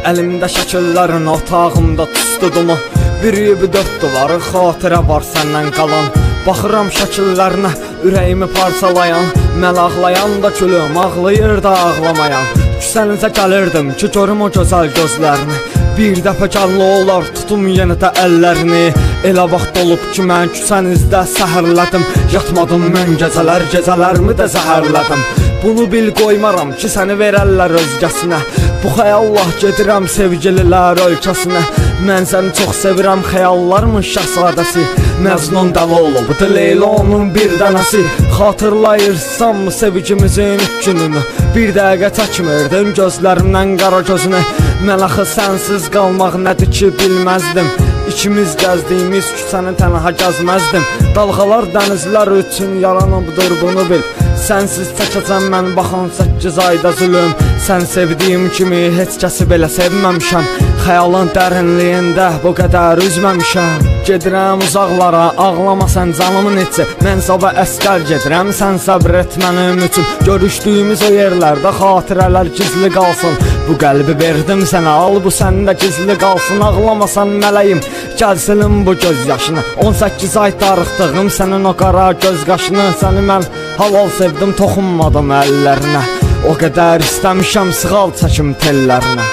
Əlimdə şəkillərin otağımda tüstüdümü bir dörd duvarı xatirə var səndən qalan. Baxıram şəkillərinə ürəyimi parçalayan, mən ağlayan da külüm ağlayır da ağlamayan. Küsənizə gəlirdim ki görüm o gözəl gözlərini, bir dəfə canlı olar tutum yenə də əllərini. Elə vaxt olub ki mən küsənizdə səhərlədim, yatmadım mən gecələr, gecələrimi də zəhərlədim. Bunu bil qoymaram ki səni verərlər özgəsinə, bu xəyallah gedirəm sevgililər ölkəsinə. Mən səni çox sevirəm xəyallarımın şəhzadəsi, Məcnun dəvə olubdu Leyla'nın bir dənəsi. Xatırlayırsan mı sevgimizin ilk gününü, bir dəqiqə çəkmirdin gözlərimdən qara gözünü. Mən axı sənsiz qalmaq nədir ki bilməzdim, İkimiz gəzdiyimiz küçəni tənha gəzməzdim. Dalğalar dənizlər üçün yaranıbdır bunu bil, sənsiz çəkəcəm mən baxan 8 ayda zülüm. Sən sevdiyim kimi heç kəsi belə sevməmişəm, xəyalın dərinliyində bu qədər üzməmişəm. Gedirəm uzaqlara, ağlama sən canımın içi, mən sabah əskər gedirəm, sən səbr et mənim üçün. Görüşdüyümüz o yerlərdə xatirələr gizli qalsın, bu qəlbi verdim sənə, al bu səndə gizli qalsın. Ağlamasan mələyim, gəl silin bu göz yaşını, 18 ay darıxdığım sənin o qara göz qaşını. Səni mən halal sevdim, toxunmadım əllərinə, o qədər istəmişəm sığal çəkim tellərinə.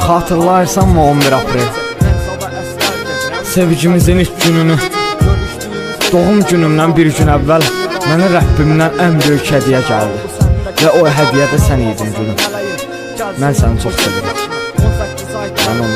Xatırlayırsan mı 11 aprel sevgimizin ilk gününü? Doğum günümdən bir gün əvvəl mənə Rəbbimdən ən böyük hədiyyə gəldi və o hədiyyə də sən idin gülüm. Mən səni çox sevirəm, mən onu